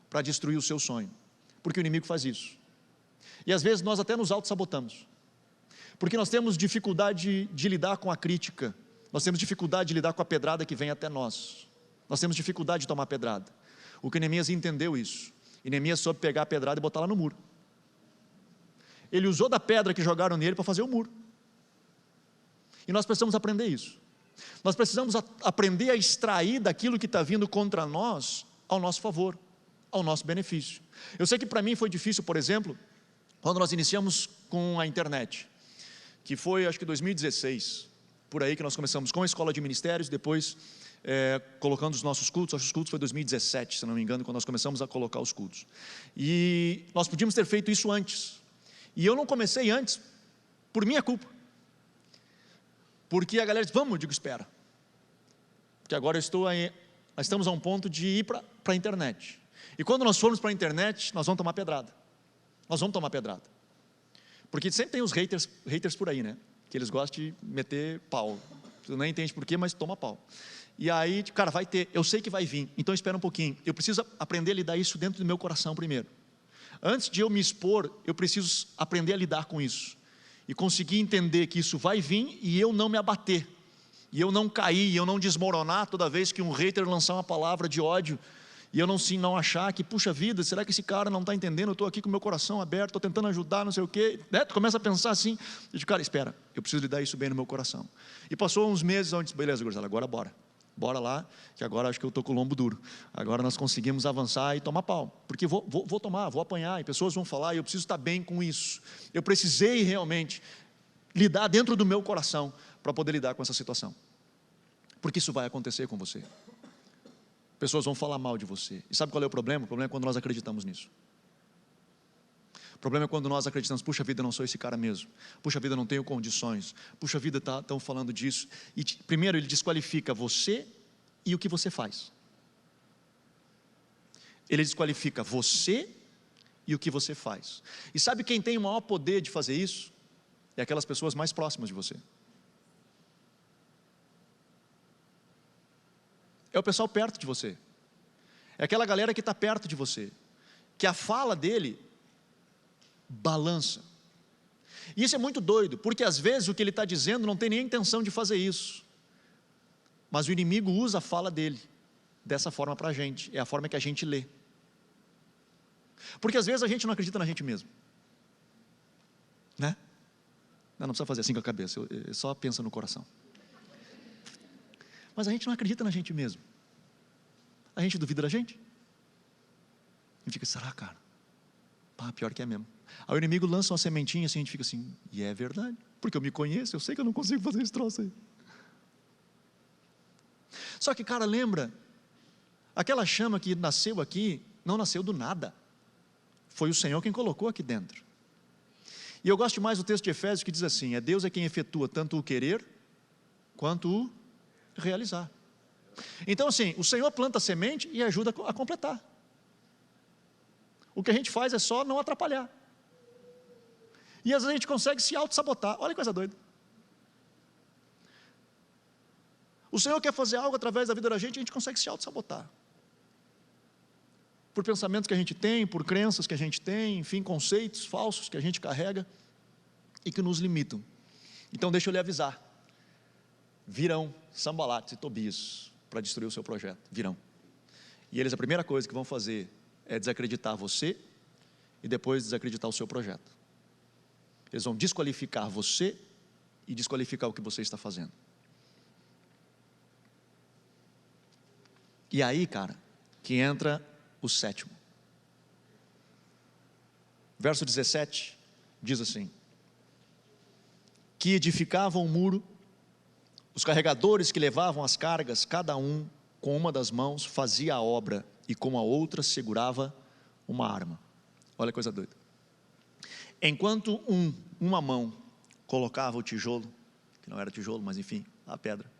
para destruir o seu sonho, porque o inimigo faz isso. E às vezes nós até nos auto-sabotamos, porque nós temos dificuldade de lidar com a crítica, nós temos dificuldade de lidar com a pedrada que vem até nós, nós temos dificuldade de tomar pedrada. O que Neemias entendeu isso, e Neemias soube pegar a pedrada e botar lá no muro. Ele usou da pedra que jogaram nele para fazer o muro. E nós precisamos aprender isso. Nós precisamos aprender a extrair daquilo que está vindo contra nós, ao nosso favor, ao nosso benefício. Eu sei que para mim foi difícil, por exemplo, quando nós iniciamos com a internet, que foi acho que 2016, por aí que nós começamos com a escola de ministérios, depois colocando os nossos cultos, acho que os cultos foi 2017, se não me engano, quando nós começamos a colocar os cultos. E nós podíamos ter feito isso antes. E eu não comecei antes, por minha culpa. Porque a galera diz, vamos, eu digo, espera. Porque agora nós estamos a um ponto de ir para a internet. E quando nós formos para a internet, nós vamos tomar pedrada. Nós vamos tomar pedrada. Porque sempre tem os haters por aí, né? Que eles gostam de meter pau. Tu nem entende por quê, mas toma pau. E aí, cara, vai ter, eu sei que vai vir, então espera um pouquinho. Eu preciso aprender a lidar isso dentro do meu coração primeiro. Antes de eu me expor, eu preciso aprender a lidar com isso. E conseguir entender que isso vai vir e eu não me abater. E eu não cair, e eu não desmoronar toda vez que um hater lançar uma palavra de ódio. E eu não achar que, puxa vida, será que esse cara não está entendendo? Eu estou aqui com o meu coração aberto, estou tentando ajudar, não sei o quê. Né? Tu começa a pensar assim. Eu digo, cara, espera, eu preciso lidar isso bem no meu coração. E passou uns meses onde, beleza, gurizada, agora bora. Bora lá, que agora acho que eu estou com o lombo duro. Agora nós conseguimos avançar e tomar pau. Porque vou apanhar, e pessoas vão falar, e eu preciso estar bem com isso. Eu precisei realmente lidar dentro do meu coração para poder lidar com essa situação. Porque isso vai acontecer com você. Pessoas vão falar mal de você. E sabe qual é o problema? O problema é quando nós acreditamos nisso. O problema é quando nós acreditamos, puxa vida, eu não sou esse cara mesmo. Puxa vida, eu não tenho condições. Puxa vida, estão falando disso. E primeiro ele desqualifica você e o que você faz. Ele desqualifica você e o que você faz. E sabe quem tem o maior poder de fazer isso? É aquelas pessoas mais próximas de você. É o pessoal perto de você. É aquela galera que está perto de você. Que a fala dele balança. E isso é muito doido, porque às vezes o que ele está dizendo não tem nem a intenção de fazer isso. Mas o inimigo usa a fala dele dessa forma para a gente. É a forma que a gente lê. Porque às vezes a gente não acredita na gente mesmo. Né? Não precisa fazer assim com a cabeça, só pensa no coração. Mas a gente não acredita na gente mesmo. A gente duvida da gente. A gente fica, será, cara? Pá, pior que é mesmo. Aí o inimigo lança uma sementinha assim, a gente fica assim, e é verdade, porque eu me conheço, eu sei que eu não consigo fazer esse troço aí. Só que, cara, lembra, aquela chama que nasceu aqui, não nasceu do nada. Foi o Senhor quem colocou aqui dentro. E eu gosto mais do texto de Efésios que diz assim, Deus é quem efetua tanto o querer, quanto o realizar. Então assim, o Senhor planta a semente e ajuda a completar. O que a gente faz é só não atrapalhar. E às vezes a gente consegue se auto-sabotar. Olha que coisa doida. O Senhor quer fazer algo através da vida da gente, a gente consegue se auto-sabotar. Por pensamentos que a gente tem, por crenças que a gente tem, enfim, conceitos falsos que a gente carrega e que nos limitam. Então deixa eu lhe avisar. Virão Sanbalates e Tobias para destruir o seu projeto. Virão. E eles, a primeira coisa que vão fazer é desacreditar você e depois desacreditar o seu projeto. Eles vão desqualificar você e desqualificar o que você está fazendo. E aí, cara, que entra o sétimo. Verso 17 diz assim: que edificavam o muro, os carregadores que levavam as cargas, cada um com uma das mãos fazia a obra e com a outra segurava uma arma. Olha que coisa doida. Enquanto uma mão colocava o tijolo, que não era tijolo, mas enfim, a pedra.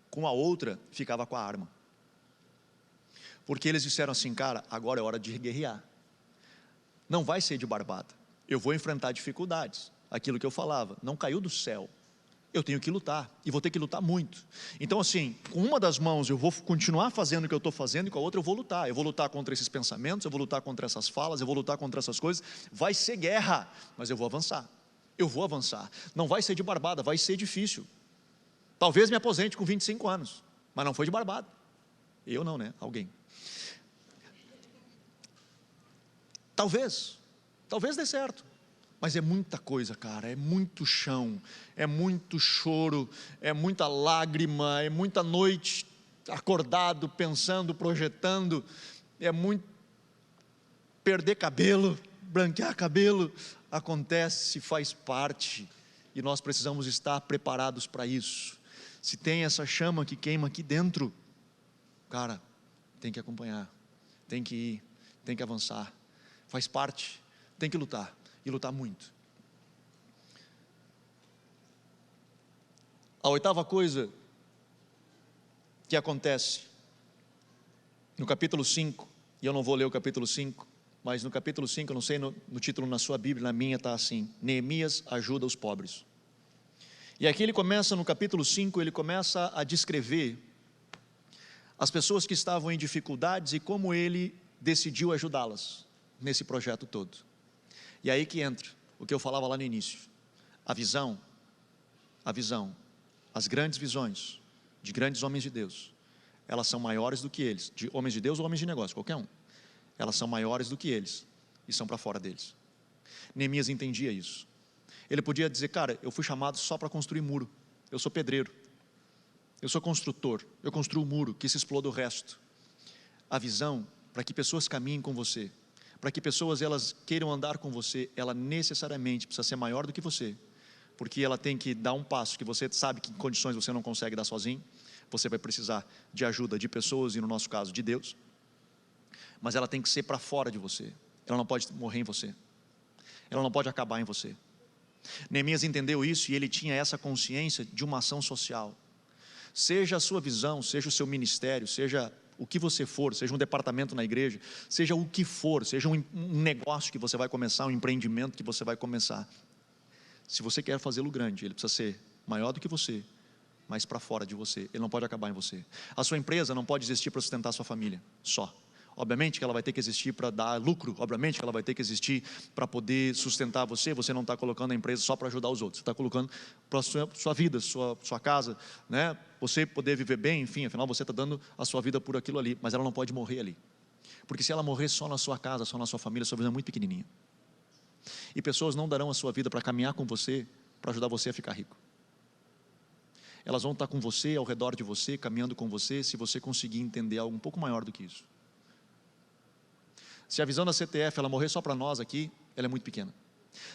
Com a outra, ficava com a arma. Porque eles disseram assim, cara, agora é hora de guerrear. Não vai ser de barbada. Eu vou enfrentar dificuldades. Aquilo que eu falava, não caiu do céu. Eu tenho que lutar, e vou ter que lutar muito. Então assim, com uma das mãos eu vou continuar fazendo o que eu estou fazendo, e com a outra eu vou lutar. Eu vou lutar contra esses pensamentos, eu vou lutar contra essas falas, eu vou lutar contra essas coisas. Vai ser guerra, mas eu vou avançar. Eu vou avançar. Não vai ser de barbada, vai ser difícil. Talvez me aposente com 25 anos, mas não foi de barbada. Eu não, né? Alguém. Talvez dê certo. Mas é muita coisa, cara, é muito chão, é muito choro, é muita lágrima, é muita noite acordado, pensando, projetando, é muito perder cabelo, branquear cabelo, acontece, faz parte, e nós precisamos estar preparados para isso. Se tem essa chama que queima aqui dentro, cara, tem que acompanhar, tem que ir, tem que avançar, faz parte, tem que lutar. E lutar muito. A oitava coisa que acontece no capítulo 5, e eu não vou ler o capítulo 5, mas no capítulo 5, eu não sei no título na sua Bíblia, na minha está assim, Neemias ajuda os pobres. E aqui ele começa, no capítulo 5, ele começa a descrever as pessoas que estavam em dificuldades e como ele decidiu ajudá-las nesse projeto todo. E aí que entra o que eu falava lá no início, a visão, as grandes visões de grandes homens de Deus, elas são maiores do que eles, de homens de Deus ou homens de negócio, qualquer um, elas são maiores do que eles, e são para fora deles. Neemias entendia isso. Ele podia dizer, cara, eu fui chamado só para construir muro, eu sou pedreiro, eu sou construtor, eu construo o muro, que se exploda o resto. A visão, para que pessoas caminhem com você, para que pessoas elas queiram andar com você, ela necessariamente precisa ser maior do que você, porque ela tem que dar um passo que você sabe que em condições você não consegue dar sozinho, você vai precisar de ajuda de pessoas, e no nosso caso de Deus, mas ela tem que ser para fora de você, ela não pode morrer em você, ela não pode acabar em você. Neemias entendeu isso e ele tinha essa consciência de uma ação social, seja a sua visão, seja o seu ministério, seja o que você for, seja um departamento na igreja, seja o que for, seja um negócio que você vai começar, um empreendimento que você vai começar, se você quer fazê-lo grande, ele precisa ser maior do que você, mas para fora de você, ele não pode acabar em você. A sua empresa não pode existir para sustentar a sua família, só. Obviamente que ela vai ter que existir para dar lucro, obviamente que ela vai ter que existir para poder sustentar você. Você não está colocando a empresa só para ajudar os outros, você está colocando para a sua vida, sua casa, né? Você poder viver bem, enfim, afinal você está dando a sua vida por aquilo ali, mas ela não pode morrer ali, porque se ela morrer só na sua casa, só na sua família, sua vida é muito pequenininha, e pessoas não darão a sua vida para caminhar com você, para ajudar você a ficar rico. Elas vão estar com você, ao redor de você, caminhando com você, se você conseguir entender algo um pouco maior do que isso. Se a visão da CTF ela morrer só para nós aqui, ela é muito pequena.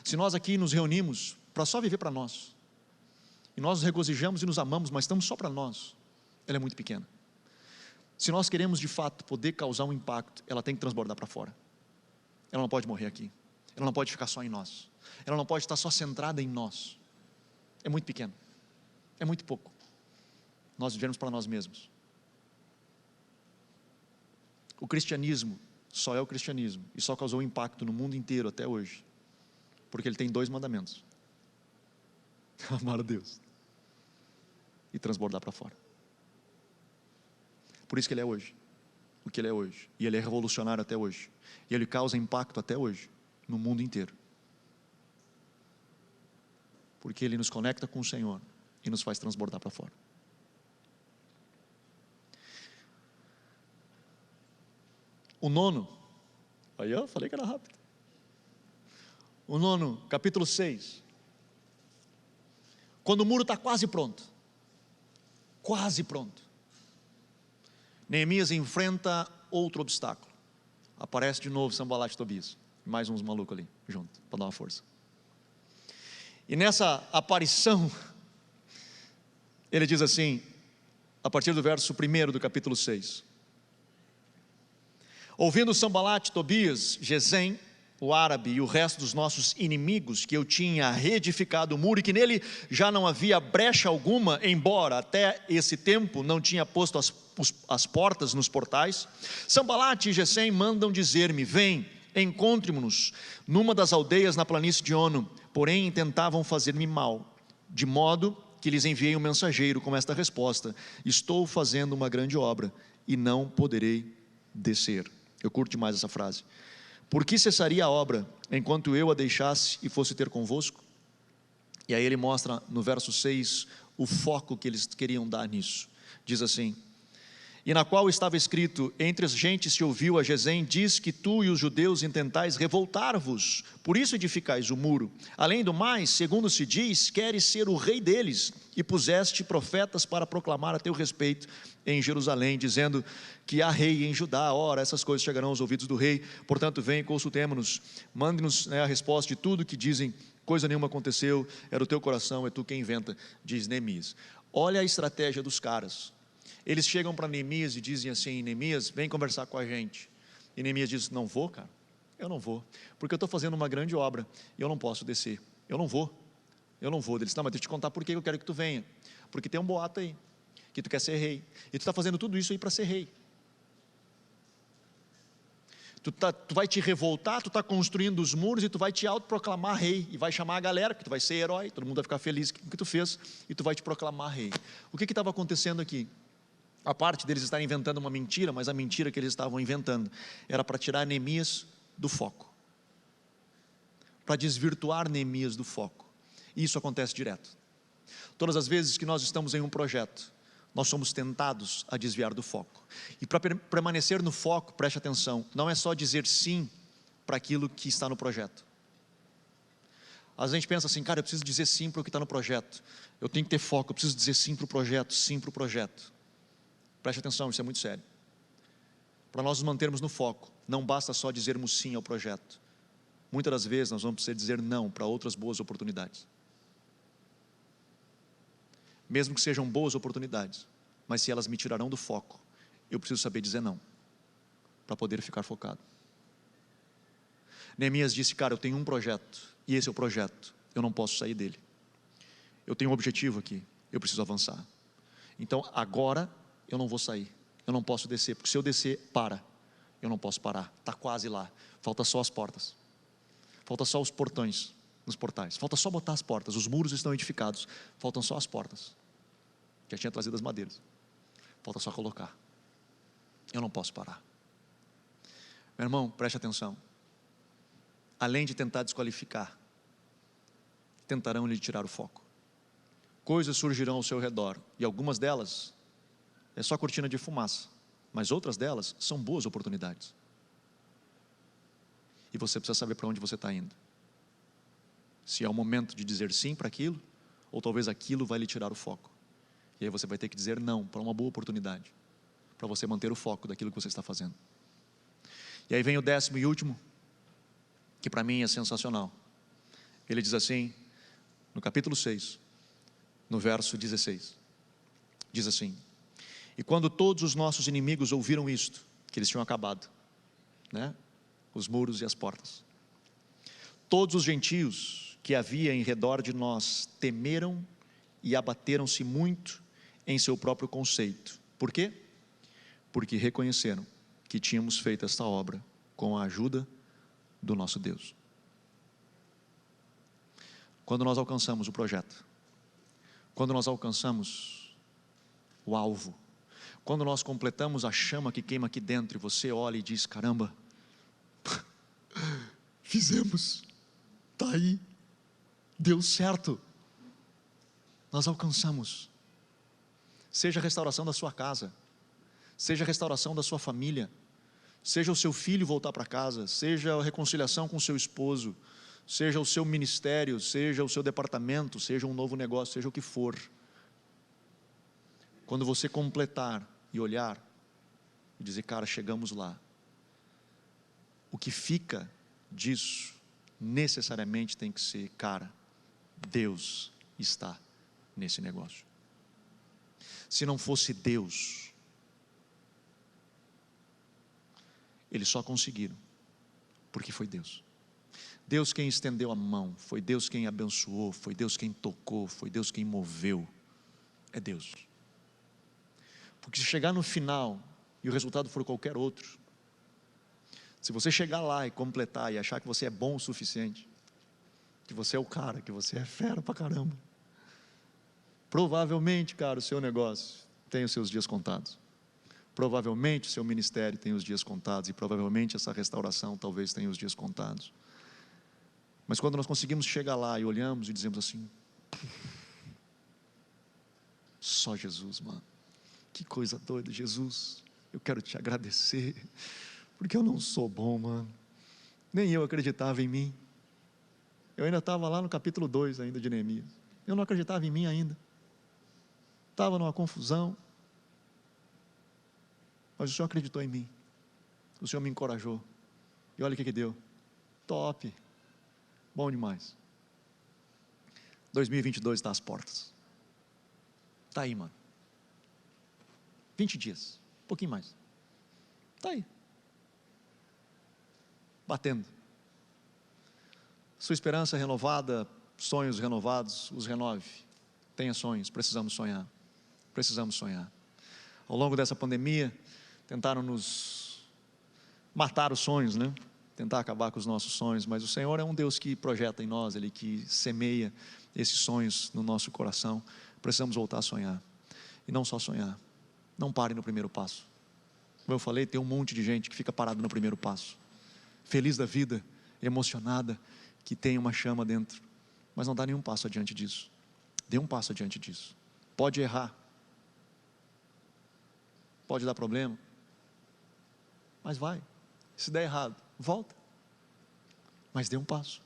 Se nós aqui nos reunimos para só viver para nós, e nós nos regozijamos e nos amamos, mas estamos só para nós, ela é muito pequena. Se nós queremos de fato poder causar um impacto, ela tem que transbordar para fora. Ela não pode morrer aqui, ela não pode ficar só em nós, ela não pode estar só centrada em nós. É muito pequeno, é muito pouco. Nós vivemos para nós mesmos. O cristianismo só é o cristianismo e só causou impacto no mundo inteiro até hoje, porque ele tem 2 mandamentos: amar a Deus e transbordar para fora. Por isso que ele é hoje o que ele é hoje, e ele é revolucionário até hoje, e ele causa impacto até hoje no mundo inteiro, porque ele nos conecta com o Senhor e nos faz transbordar para fora. O 9, aí eu falei que era rápido. O 9, capítulo 6. Quando o muro está quase pronto, Neemias enfrenta outro obstáculo. Aparece de novo Sanbalat e Tobias, mais uns malucos ali, junto, para dar uma força. E nessa aparição, ele diz assim, a partir do verso 1 do capítulo 6. Ouvindo Sanbalat, Tobias, Gesem, o árabe e o resto dos nossos inimigos, que eu tinha reedificado o muro e que nele já não havia brecha alguma, embora até esse tempo não tinha posto as portas nos portais, Sanbalat e Gesem mandam dizer-me: vem, encontre-nos numa das aldeias na planície de Ono. Porém tentavam fazer-me mal, de modo que lhes enviei um mensageiro com esta resposta: estou fazendo uma grande obra e não poderei descer. Eu curto demais essa frase. Por que cessaria a obra, enquanto eu a deixasse e fosse ter convosco? E aí ele mostra no verso 6 o foco que eles queriam dar nisso. Diz assim: e na qual estava escrito: entre as gentes se ouviu a Gesem, diz que tu e os judeus intentais revoltar-vos, por isso edificais o muro. Além do mais, segundo se diz, queres ser o rei deles, e puseste profetas para proclamar a teu respeito em Jerusalém, dizendo que há rei em Judá. Ora, essas coisas chegarão aos ouvidos do rei, portanto vem e consultemo-nos, mande-nos a resposta de tudo que dizem. Coisa nenhuma aconteceu, era o teu coração, é tu quem inventa, diz Neemias. Olha a estratégia dos caras. Eles chegam para Neemias e dizem assim: Neemias, vem conversar com a gente. E Neemias diz: não vou, cara, eu não vou, porque eu estou fazendo uma grande obra e eu não posso descer, eu não vou. Eles: não, mas deixa eu te contar por que eu quero que tu venha. Porque tem um boato aí, que tu quer ser rei, e tu está fazendo tudo isso aí para ser rei. Tu vai te revoltar, tu está construindo os muros e tu vai te autoproclamar rei, e vai chamar a galera, que tu vai ser herói, todo mundo vai ficar feliz com o que tu fez, e tu vai te proclamar rei. O que estava acontecendo aqui? A parte deles estarem inventando uma mentira, mas a mentira que eles estavam inventando era para tirar Neemias do foco, para desvirtuar Neemias do foco. E isso acontece direto. Todas as vezes que nós estamos em um projeto, nós somos tentados a desviar do foco. E para permanecer no foco, preste atenção, não é só dizer sim para aquilo que está no projeto. Às vezes a gente pensa assim: cara, eu preciso dizer sim para o que está no projeto, eu tenho que ter foco, eu preciso dizer sim para o projeto, sim para o projeto. Preste atenção, isso é muito sério. Para nós nos mantermos no foco, não basta só dizermos sim ao projeto. Muitas das vezes nós vamos precisar dizer não para outras boas oportunidades. Mesmo que sejam boas oportunidades, mas se elas me tirarão do foco, eu preciso saber dizer não, para poder ficar focado. Neemias disse: cara, eu tenho um projeto, e esse é o projeto, eu não posso sair dele. Eu tenho um objetivo aqui, eu preciso avançar. Então agora eu não vou sair, eu não posso descer, porque se eu descer, eu não posso parar, está quase lá, falta só as portas, falta só os portões, nos portais, falta só botar as portas, os muros estão edificados, faltam só as portas, já tinha trazido as madeiras, falta só colocar, eu não posso parar. Meu irmão, preste atenção, além de tentar desqualificar, tentarão lhe tirar o foco, coisas surgirão ao seu redor, e algumas delas é só cortina de fumaça, mas outras delas são boas oportunidades, e você precisa saber para onde você está indo, se é o momento de dizer sim para aquilo, ou talvez aquilo vai lhe tirar o foco, e aí você vai ter que dizer não para uma boa oportunidade, para você manter o foco daquilo que você está fazendo. E aí vem o 10º e último, que para mim é sensacional. Ele diz assim, no capítulo 6, no verso 16, diz assim: e quando todos os nossos inimigos ouviram isto, que eles tinham acabado, né? Os muros e as portas, todos os gentios que havia em redor de nós temeram e abateram-se muito em seu próprio conceito. Por quê? Porque reconheceram que tínhamos feito esta obra com a ajuda do nosso Deus. Quando nós alcançamos o projeto, quando nós alcançamos o alvo, quando nós completamos a chama que queima aqui dentro, e você olha e diz: caramba, fizemos, está aí, deu certo, nós alcançamos. Seja a restauração da sua casa, seja a restauração da sua família, seja o seu filho voltar para casa, seja a reconciliação com o seu esposo, seja o seu ministério, seja o seu departamento, seja um novo negócio, seja o que for. Quando você completar e olhar e dizer: cara, chegamos lá, o que fica disso necessariamente tem que ser: cara, Deus está nesse negócio. Se não fosse Deus, eles só conseguiram porque foi Deus. Deus quem estendeu a mão, foi Deus quem abençoou, foi Deus quem tocou, foi Deus quem moveu. É Deus. Porque se chegar no final e o resultado for qualquer outro, se você chegar lá e completar e achar que você é bom o suficiente, que você é o cara, que você é fera pra caramba, provavelmente, cara, o seu negócio tem os seus dias contados. Provavelmente o seu ministério tem os dias contados, e provavelmente essa restauração talvez tenha os dias contados. Mas quando nós conseguimos chegar lá e olhamos e dizemos assim: só Jesus, mano, que coisa doida, Jesus, eu quero te agradecer, porque eu não sou bom, mano, nem eu acreditava em mim. Eu ainda estava lá no capítulo 2 ainda de Neemias, eu não acreditava em mim ainda, estava numa confusão, mas o Senhor acreditou em mim, o Senhor me encorajou, e olha o que deu, top, bom demais. 2022 está às portas, está aí, mano, 20 dias, um pouquinho mais, está aí, batendo. Sua esperança renovada, sonhos renovados, os renove. Tenha sonhos, precisamos sonhar. Precisamos sonhar. Ao longo dessa pandemia, tentaram nos matar os sonhos, né? Tentar acabar com os nossos sonhos, mas o Senhor é um Deus que projeta em nós, Ele que semeia esses sonhos no nosso coração. Precisamos voltar a sonhar. E não só sonhar. Não pare no primeiro passo. Como eu falei, tem um monte de gente que fica parado no primeiro passo. Feliz da vida, emocionada, que tem uma chama dentro, mas não dá nenhum passo adiante disso. Dê um passo adiante disso. Pode errar, pode dar problema, mas vai. Se der errado, volta, mas dê um passo.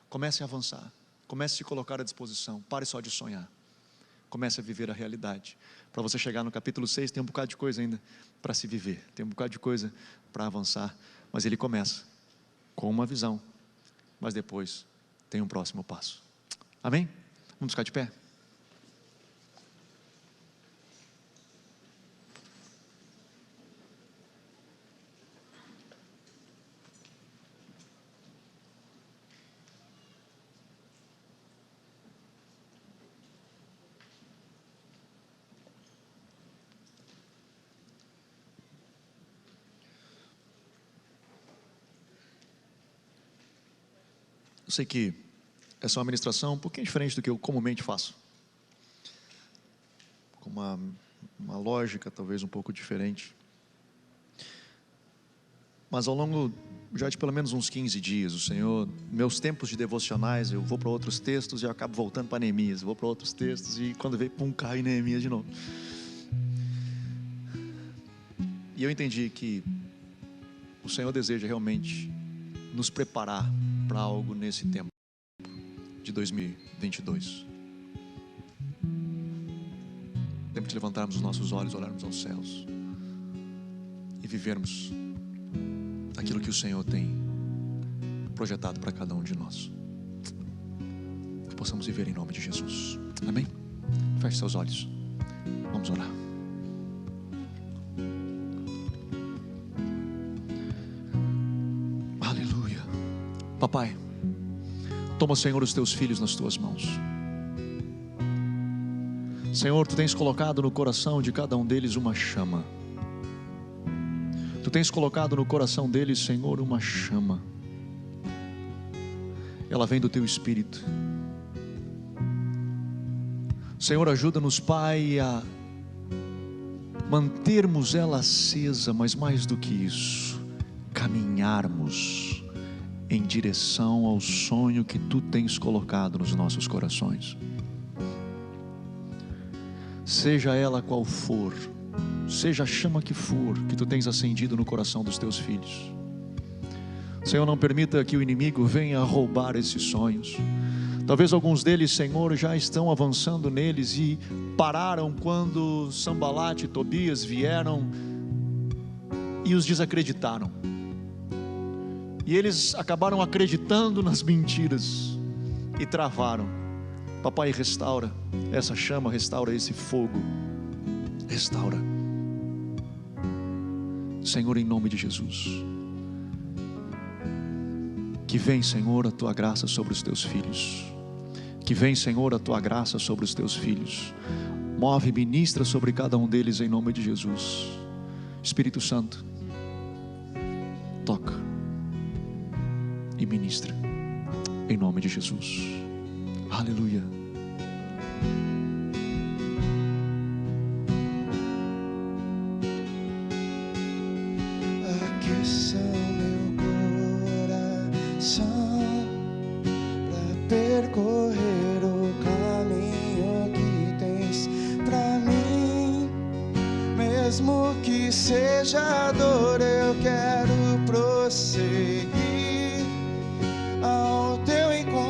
Comece a avançar, comece a se colocar à disposição. Pare só de sonhar, comece a viver a realidade. Para você chegar no capítulo 6, tem um bocado de coisa ainda para se viver, tem um bocado de coisa para avançar, mas ele começa com uma visão, mas depois tem um próximo passo. Amém? Vamos ficar de pé? Eu sei que essa é uma ministração um pouquinho diferente do que eu comumente faço, com uma lógica talvez um pouco diferente, mas ao longo já de pelo menos uns 15 dias, o Senhor, meus tempos de devocionais, eu vou para outros textos e eu acabo voltando para Neemias, vou para outros textos e quando vem, pum, cai em Neemias de novo. E eu entendi que o Senhor deseja realmente nos preparar para algo nesse tempo de 2022. Tempo de levantarmos os nossos olhos, olharmos aos céus e vivermos aquilo que o Senhor tem projetado para cada um de nós. Que possamos viver em nome de Jesus. Amém? Feche seus olhos. Vamos orar. Aleluia. Papai, toma, Senhor, os teus filhos nas tuas mãos. Senhor, tu tens colocado no coração de cada um deles uma chama. Tu tens colocado no coração deles, Senhor, uma chama. Ela vem do teu Espírito. Senhor, ajuda-nos, Pai, a mantermos ela acesa, mas mais do que isso, caminharmos em direção ao sonho que tu tens colocado nos nossos corações. Seja ela qual for, seja a chama que for, que tu tens acendido no coração dos teus filhos. Senhor, não permita que o inimigo venha roubar esses sonhos. Talvez alguns deles, Senhor, já estão avançando neles e pararam quando Sambalate e Tobias vieram e os desacreditaram. E eles acabaram acreditando nas mentiras e travaram. Papai, restaura essa chama, restaura esse fogo, restaura, Senhor, em nome de Jesus. Que vem, Senhor, a tua graça sobre os teus filhos. Que vem, Senhor, a tua graça sobre os teus filhos. Move e ministra sobre cada um deles em nome de Jesus. Espírito Santo, toca e ministra em nome de Jesus. Aleluia. Aqueça meu coração pra percorrer o caminho que tens pra mim. Mesmo que seja dor, eu quero prosseguir ao teu encontro.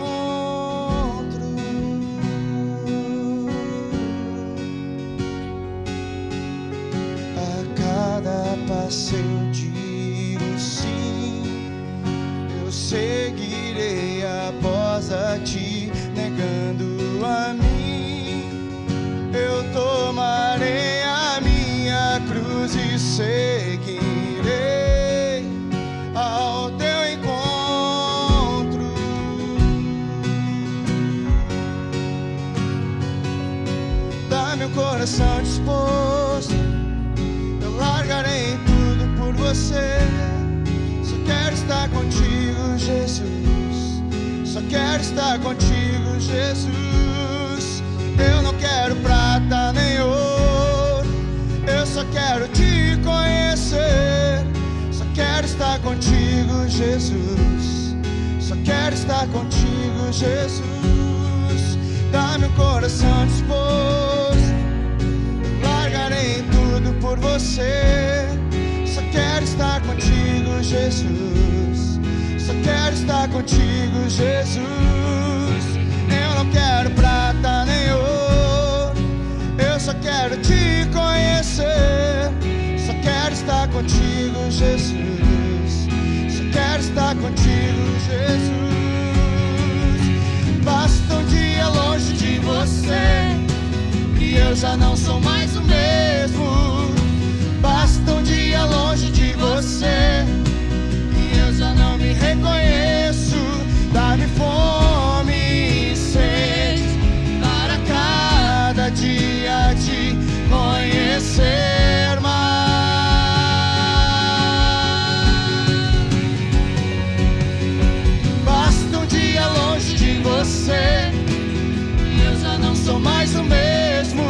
A cada passo eu digo sim, eu seguirei após a ti, negando a mim. Eu tomarei a minha cruz e seguirei ao teu encontro. Dá-me um coração disposto, eu largarei tudo por você. Só quero estar contigo, Jesus. Só quero estar contigo, Jesus. Eu não quero prata nem ouro, eu só quero te conhecer. Só quero estar contigo, Jesus. Só quero estar contigo, Jesus. Dá-me um coração disposto, largarei tudo por você. Só quero estar contigo, Jesus. Só quero estar contigo, Jesus. Eu não quero prata nem ouro, eu só quero te conhecer. Só quero estar contigo, Jesus. Só quero estar contigo, Jesus. Basta um dia longe de você e eu já não sou mais o mesmo. Basta um dia longe de você e eu já não me reconheço. Dá-me fome e sede para cada dia te conhecer mais. Basta um dia longe de você e eu já não sou mais o mesmo.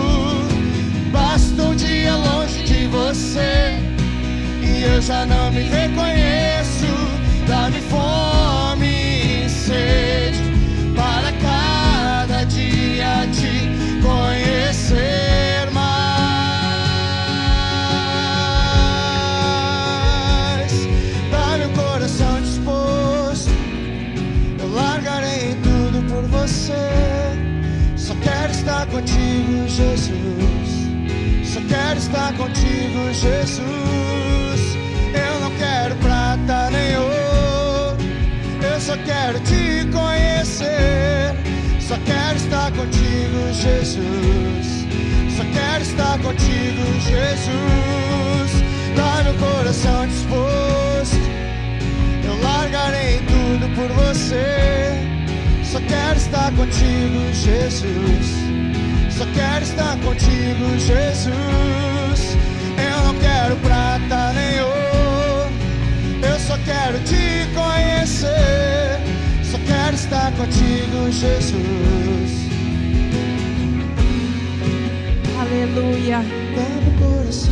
Basta um dia longe de você e eu já não me reconheço. Dá-me fome e sede para cada dia te conhecer mais. Dá-me um coração disposto, eu largarei tudo por você. Só quero estar contigo, Jesus. Só quero estar contigo, Jesus. Eu não quero prata nem ouro, eu só quero te conhecer. Só quero estar contigo, Jesus. Só quero estar contigo, Jesus. Dá-me um coração disposto, eu largarei tudo por você. Só quero estar contigo, Jesus. Só quero estar contigo, Jesus. Eu não quero prata nem ouro, eu só quero te conhecer. Só quero estar contigo, Jesus. Aleluia. Dá-me um coração